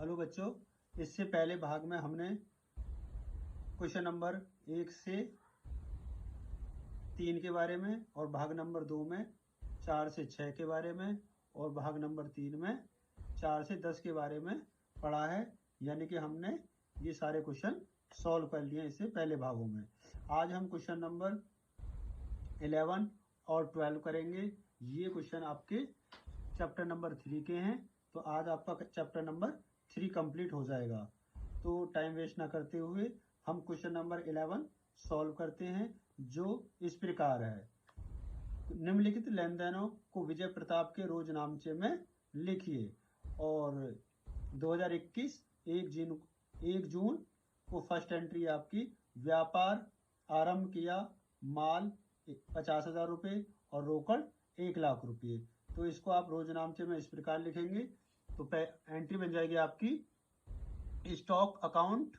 Hello बच्चों, इससे पहले भाग में हमने क्वेश्चन नंबर 1 से 3 के बारे में और भाग नंबर 2 में 4 से 6 के बारे में और भाग नंबर 3 में 4 से 10 के बारे में पढ़ा है। यानी कि हमने ये सारे क्वेश्चन सॉल्व कर लिए इससे पहले भागों में। आज हम क्वेश्चन नंबर 11 और 12 करेंगे। ये क्वेश्चन आपके चैप्टर नंबर 3 के हैं, तो आज आपका चैप्टर नंबर 3 कंप्लीट हो जाएगा। तो टाइम वेस्ट ना करते हुए हम क्वेश्चन नंबर 11 सॉल्व करते हैं, जो इस प्रकार है। निम्नलिखित लेन देनों को विजय प्रताप के रोजनामचे में लिखिए। और 2021 1 जून को फर्स्ट एंट्री आपकी व्यापार आरंभ किया, माल 50,000 रुपये और रोकड़ 1 लाख रुपये। तो इसको आप रोजनामचे में इस प्रकार लिखेंगे। तो एंट्री बन जाएगी आपकी स्टॉक अकाउंट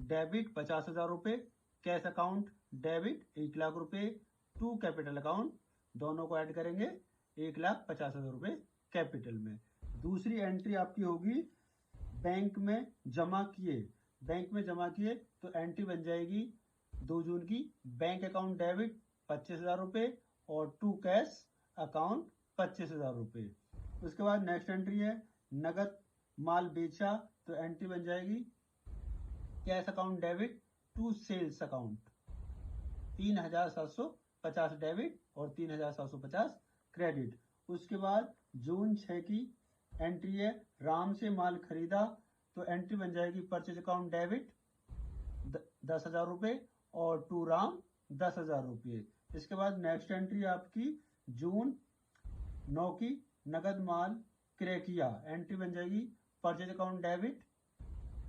डेबिट 50,000 रुपये, कैश अकाउंट डेबिट 1 लाख रुपये, टू कैपिटल अकाउंट दोनों को ऐड करेंगे 1,50,000 रुपये कैपिटल में। दूसरी एंट्री आपकी होगी बैंक में जमा किए। बैंक में जमा किए तो एंट्री बन जाएगी 2 जून की बैंक अकाउंट डेबिट 25,000 रुपये और टू कैश अकाउंट 25,000 रुपये। उसके बाद नेक्स्ट एंट्री है नगद माल बेचा, तो एंट्री बन जाएगी cash account debit to sales account 3,750 debit और 3,750 क्रेडिट। उसके बाद जून 6 की एंट्री है राम से माल खरीदा, तो एंट्री बन जाएगी परचेज अकाउंट डेबिट 10,000 रुपये और टू राम 10,000 रुपये। इसके बाद नेक्स्ट एंट्री आपकी जून 9 की नगद माल क्रय किया, एंट्री बन जाएगी परचेज अकाउंट डेबिट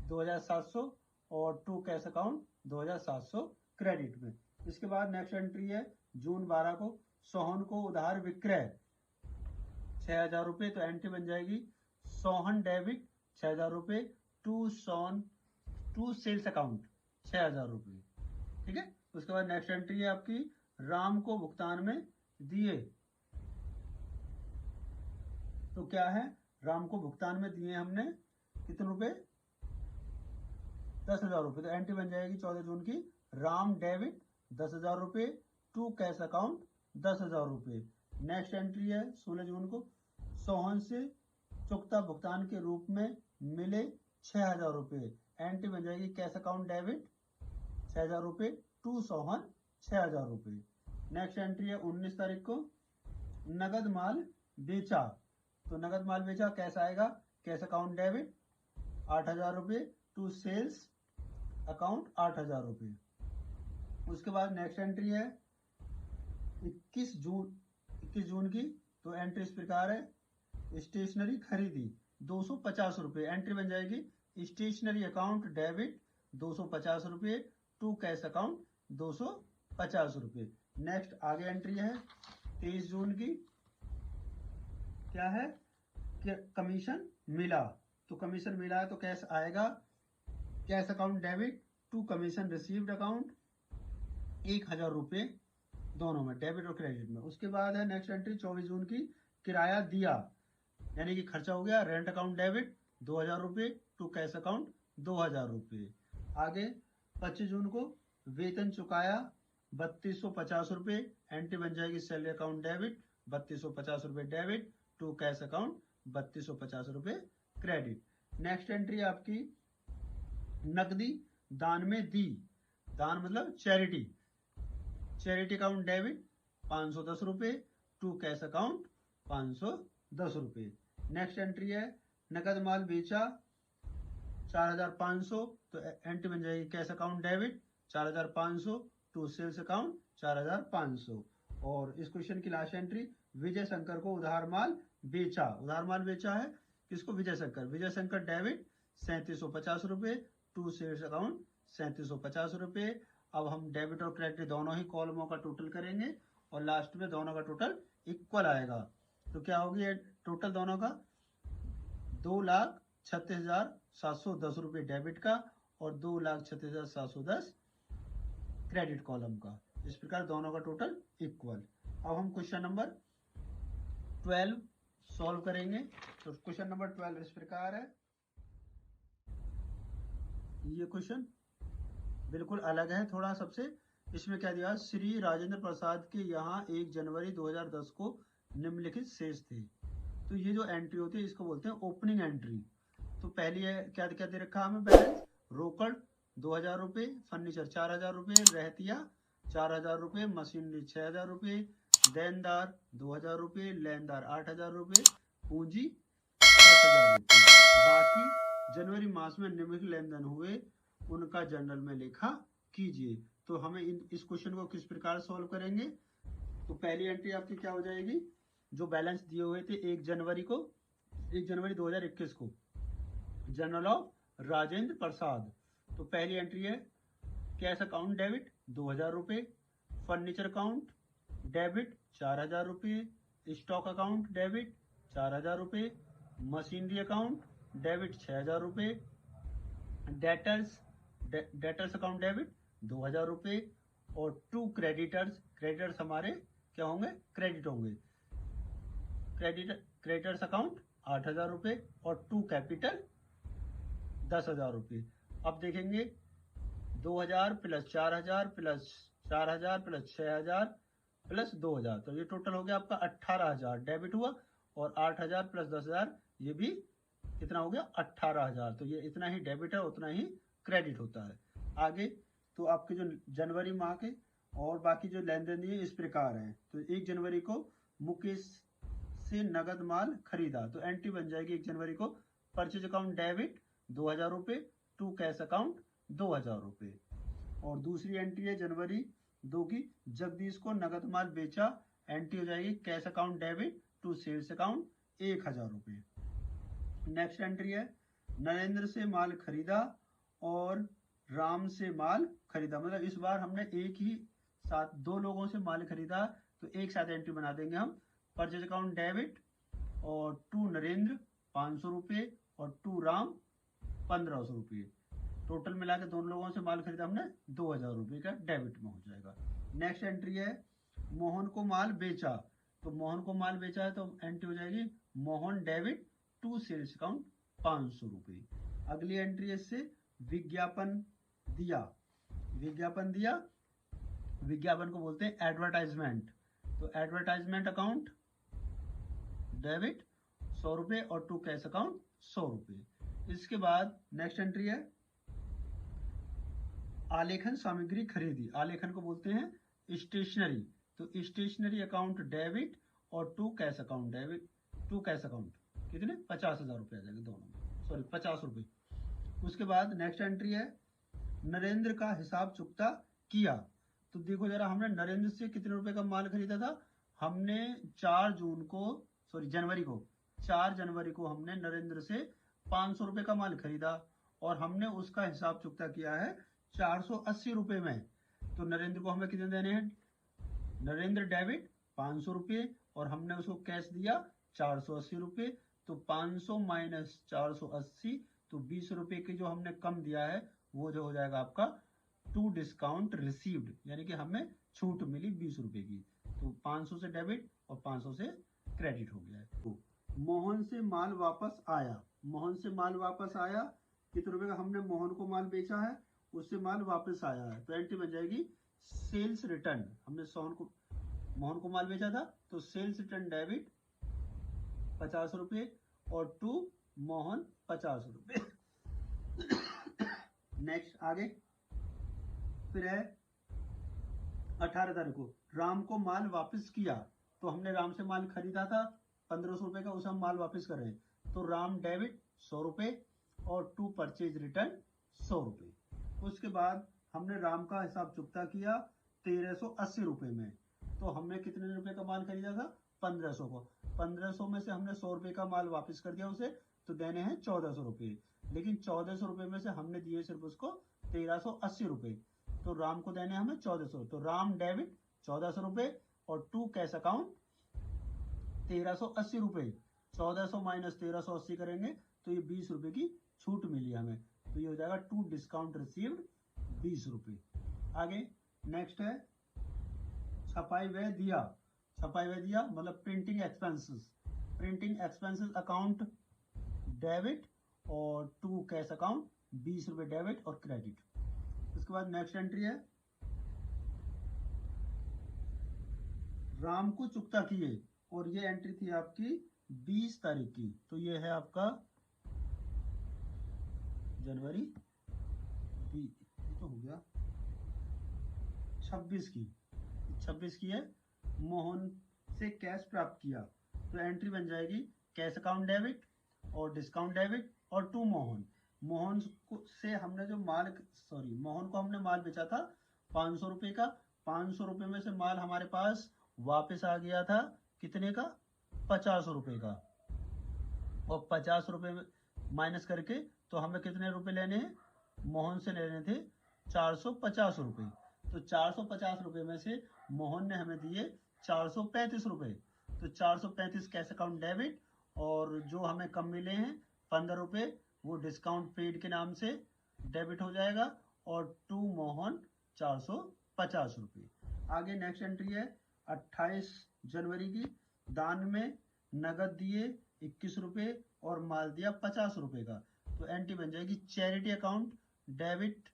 2,700 और टू कैश अकाउंट 2,700 क्रेडिट में। इसके बाद नेक्स्ट एंट्री है जून 12 को सोहन को उधार विक्रय 6,000 रुपये, तो एंट्री बन जाएगी सोहन डेबिट 6,000 रुपये टू सेल्स अकाउंट 6,000 रुपये। ठीक है। उसके बाद नेक्स्ट एंट्री है आपकी राम को भुगतान में दिए, तो क्या है राम को भुगतान में दिए हमने कितने रुपए 10,000 रुपये, तो एंट्री बन जाएगी 14 जून की राम डेबिट 10,000 रुपये टू कैश अकाउंट 10,000 रुपये। नेक्स्ट एंट्री है 16 जून को सोहन से चुकता भुगतान के रूप में मिले 6,000 रुपये, एंट्री बन जाएगी कैश अकाउंट डेबिट 6,000 रुपये टू सोहन 6,000 रुपये। नेक्स्ट एंट्री है 19 तारीख को नगद माल बेचा, तो नगद माल बेचा कैसे आएगा कैश अकाउंट डेबिट 8,000 रुपये टू सेल्स अकाउंट 8,000 रुपये। उसके बाद नेक्स्ट एंट्री है 21 जून की, तो एंट्री इस प्रकार है स्टेशनरी खरीदी 250 रुपये, एंट्री बन जाएगी स्टेशनरी अकाउंट डेबिट 250 रुपये टू कैश अकाउंट 250 रुपये। नेक्स्ट आगे एंट्री है 23 जून की, क्या है कि कमीशन मिला, तो कमीशन मिला है तो कैश आएगा cash account debit to commission received account 1,000 रुपये दोनों में डेबिट और क्रेडिट में। उसके बाद है नेक्स्ट एंट्री 24 जून की किराया दिया, यानी कि खर्चा हो गया रेंट अकाउंट डेबिट 2,000 रुपये टू कैश अकाउंट 2,000 रुपये। आगे 25 जून को वेतन चुकाया 3,250 रुपये, एंट्री बन जाएगी सैलरी अकाउंट डेबिट 3,250 रुपये डेबिट टू कैश अकाउंट 3,250 रुपये क्रेडिट। नेक्स्ट एंट्री आपकी नकदी दान में दी, दान मतलब चैरिटी अकाउंट डेबिट 510 रुपये टू कैश अकाउंट 510 रुपये। नेक्स्ट एंट्री है नकद माल बेचा 4,500, तो एंट्री बन जाएगी cash account debit 4,500 to sales account 4,500। और इस क्वेश्चन की लास्ट एंट्री विजय शंकर को उधार माल बेचा, उधार माल बेचा है किसको विजय शंकर डेबिट 3,750 रुपये टू सेल्स अकाउंट 3,750 रुपये। अब हम डेबिट और क्रेडिट दोनों ही कॉलमों का टोटल करेंगे और लास्ट में दोनों का टोटल इक्वल आएगा, तो क्या होगी टोटल दोनों का 2,36,710 रुपये डेबिट का और 2,36,710 क्रेडिट कॉलम का। इस प्रकार दोनों का टोटल इक्वल। अब हम क्वेश्चन नंबर 12 सॉल्व करेंगे। तो क्वेश्चन नंबर 12 इस प्रकार है ये क्वेश्चन बिल्कुल अलग है थोड़ा सबसे। इसमें क्या दिया, श्री राजेंद्र प्रसाद के यहाँ 1 जनवरी 2010 को निम्नलिखित शेष थे। तो ये जो एंट्री होती है इसको बोलते हैं ओपनिंग एंट्री। तो पहली है क्या क्या दे रखा हमें बैलेंस, रोकड़ 2000 रुपये, फर्नीचर 4000 रुपये, रहतिया 4000 रुपये, मशीनरी 6000 रुपये, देनदार 2000 रुपये, लेनदार 8000 रुपये, पूंजी 10,000 रुपये। बाकी जनवरी मास में निम्नलिखित लेन देन हुए उनका जर्नल में लेखा कीजिए। तो हमें इस क्वेश्चन को किस प्रकार सॉल्व करेंगे। तो पहली एंट्री आपकी क्या हो जाएगी, जो बैलेंस दिए हुए थे 1 जनवरी 2021 को, जर्नल ऑफ राजेंद्र प्रसाद। तो पहली एंट्री है कैश अकाउंट डेबिट 2000 रुपये, फर्नीचर अकाउंट डेबिट 4000 रुपये, स्टॉक अकाउंट डेबिट 4000 रुपये, मशीनरी अकाउंट डेबिट 6000 रुपये, डेटर्स अकाउंट डेबिट 2000 रुपये, और 2 क्रेडिटर्स हमारे क्या होंगे, क्रेडिट होंगे, क्रेडिटर्स अकाउंट 8000 रुपये, और 2 कैपिटल 10,000 रुपये। अब देखेंगे 2000 प्लस 4000 प्लस 4000 प्लस 6000 प्लस 2000, तो ये टोटल हो गया आपका 18,000 डेबिट हुआ, और 8000 प्लस 10,000 ये भी कितना हो गया 18,000। तो ये इतना ही डेबिट है उतना ही क्रेडिट होता है। आगे तो आपके जो जनवरी माह के और बाकी जो लेन देन दिए इस प्रकार हैं। तो 1 जनवरी को मुकेश से नगद माल खरीदा, तो एंट्री बन जाएगी 1 जनवरी को परचेज अकाउंट डेबिट 2000 रुपये, 2 कैश अकाउंट 2000 रुपये। और दूसरी एंट्री है जनवरी 2 की, जगदीश को नगद माल बेचा, एंट्री हो जाएगी cash account debit 2 sales account 1000 रुपये। नेक्स्ट एंट्री है नरेंद्र से माल खरीदा और राम से माल खरीदा, मतलब इस बार हमने एक ही साथ 2 लोगों से माल खरीदा, तो एक साथ एंट्री बना देंगे हम। परचेज अकाउंट डेबिट और 2 नरेंद्र 500 रुपये और 2 राम 1500 रुपये। टोटल मिला के 2 लोगों से माल खरीदा हमने 2000 रुपये का डेबिट में हो जाएगा। नेक्स्ट एंट्री है मोहन को माल बेचा, तो मोहन को माल बेचा है तो एंट्री हो जाएगी मोहन डेबिट 2 सेल्स अकाउंट 500 रुपये। अगली एंट्री है इससे विज्ञापन दिया, विज्ञापन को बोलते हैं एडवर्टाइजमेंट, तो एडवर्टाइजमेंट अकाउंट डेबिट 100 रुपये और 2 कैश अकाउंट 100 रुपये। इसके बाद नेक्स्ट एंट्री है आलेखन सामग्री खरीदी, आलेखन को बोलते हैं स्टेशनरी, तो स्टेशनरी अकाउंट डेबिट और 2 cash account debit, 2 cash account कितने 50,000 रुपये आ जाएंगे दोनों में, सॉरी 50 रुपये। उसके बाद नेक्स्ट एंट्री है नरेंद्र का हिसाब चुकता किया, तो देखो जरा हमने नरेंद्र से कितने रुपए का माल खरीदा था, हमने 4 जनवरी को हमने नरेंद्र से 500 रुपए का माल खरीदा और हमने उसका हिसाब चुकता किया है 480 रुपए में। तो नरेंद्र को हमें कितने देने हैं, नरेंद्र डेबिट 500 रुपये और हमने उसको कैश दिया 480 रुपये, तो 500 माइनस 480, तो 20 रुपये की जो हमने कम दिया है वो जो हो जाएगा आपका 2 डिस्काउंट रिसीव्ड, यानी कि हमें छूट मिली 20 रुपये की। तो 500 से डेबिट और 500 से क्रेडिट हो गया है। तो मोहन से माल वापस आया, कितने रुपए का हमने मोहन को माल बेचा है, उससे माल वापस आया है, तो एंट्री बन जाएगी सेल्स रिटर्न, हमने मोहन को माल बेचा था तो सेल्स रिटर्न डेबिट 50 रुपये और 2 मोहन 50 रुपये। नेक्स्ट आगे फिर है 18 तारीख को राम को माल वापस किया, तो हमने राम से माल खरीदा था 1500 रुपये का, उसे हम माल वापस कर रहे हैं, तो राम डेबिट 100 रुपये और 2 परचेज रिटर्न 100 रुपये। उसके बाद हमने राम का हिसाब चुकता किया 1380 रुपये में, तो हमने कितने रुपए का माल खरीदा था 1500 को, 1500 में से हमने 100 रुपये का माल वापस कर दिया उसे, तो देने हैं 1400 रुपये, लेकिन 1400 रुपये में से हमने दिए सिर्फ उसको 1380 रुपये, तो राम को देने हमें 1400, तो राम डेबिट 1400 रुपये और 2 कैश अकाउंट 1380 रुपये, 1400 माइनस 1380 करेंगे तो ये 20 रुपये की छूट मिली हमें, तो ये हो जाएगा 2 डिस्काउंट रिसीव्ड 20 रुपये। आगे नेक्स्ट है छपाई व्यय दिया, मतलब प्रिंटिंग एक्सपेंसेस अकाउंट डेबिट और 2 कैश अकाउंट ₹20 डेबिट और क्रेडिट। उसके बाद नेक्स्ट एंट्री है राम को चुकता किए, और ये एंट्री थी आपकी 20 तारीख की, तो ये है आपका जनवरी ये तो हो गया 26 की है। मोहन से कैश प्राप्त किया, तो एंट्री बन जाएगी कैश अकाउंट डेबिट और डिस्काउंट डेबिट और टू मोहन। मोहन से हमने जो माल मोहन को हमने माल बेचा था 500 रुपये का। 500 रुपये में से माल हमारे पास वापस आ गया था कितने का? 50 रुपये का। और 50 रुपये माइनस करके तो हमें कितने रुपए लेने हैं? मोहन से लेने थे 450 रुपये। तो 450 रुपये में से मोहन ने हमें दिए 435 रुपये। तो 435 कैश अकाउंट डेबिट, और जो हमें कम मिले हैं 15 रुपये वो डिस्काउंट पेड के नाम से डेबिट हो जाएगा, और टू मोहन 450 रुपये। आगे नेक्स्ट एंट्री है 28 जनवरी की। दान में नगद दिए 21 रुपये और माल दिया 50 रुपये का, तो एंट्री बन जाएगी चैरिटी अकाउंट डेबिट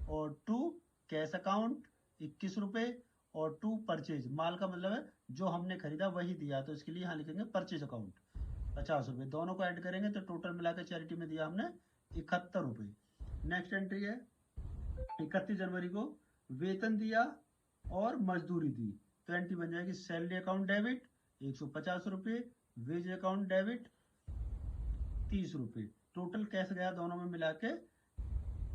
और टू कैश अकाउंट 21 रुपये और टू परचेज। माल का मतलब है जो हमने खरीदा वही दिया, तो इसके लिए यहाँ लिखेंगे परचेज अकाउंट 50 रुपये। दोनों को ऐड करेंगे तो टोटल मिलाकर चैरिटी में दिया हमने 71 रुपये। नेक्स्ट एंट्री है 31 जनवरी को वेतन दिया और मजदूरी दी, तो एंट्री बन जाएगी सैलरी अकाउंट डेबिट 150 रुपये, वेज अकाउंट डेबिट 30 रुपये। टोटल कैश गया दोनों में मिला के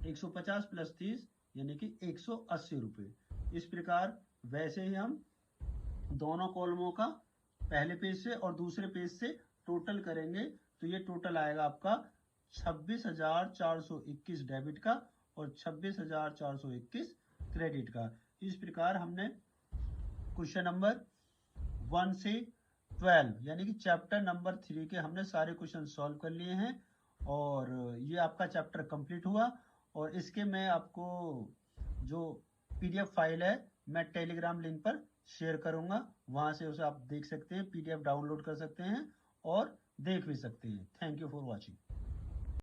150 प्लस 30 यानी कि 180 रुपये। इस प्रकार वैसे ही हम दोनों कॉलमों का पहले पेज से और दूसरे पेज से टोटल करेंगे, तो ये टोटल आएगा आपका 26,421 डेबिट का और 26,421 क्रेडिट का। इस प्रकार हमने क्वेश्चन नंबर 1 से 12 यानी कि चैप्टर नंबर 3 के हमने सारे क्वेश्चन सॉल्व कर लिए हैं, और ये आपका चैप्टर कंप्लीट हुआ। और इसके मैं आपको जो PDF फाइल है मैं टेलीग्राम लिंक पर शेयर करूंगा, वहां से उसे आप देख सकते हैं, PDF डाउनलोड कर सकते हैं और देख भी सकते हैं। Thank you for watching.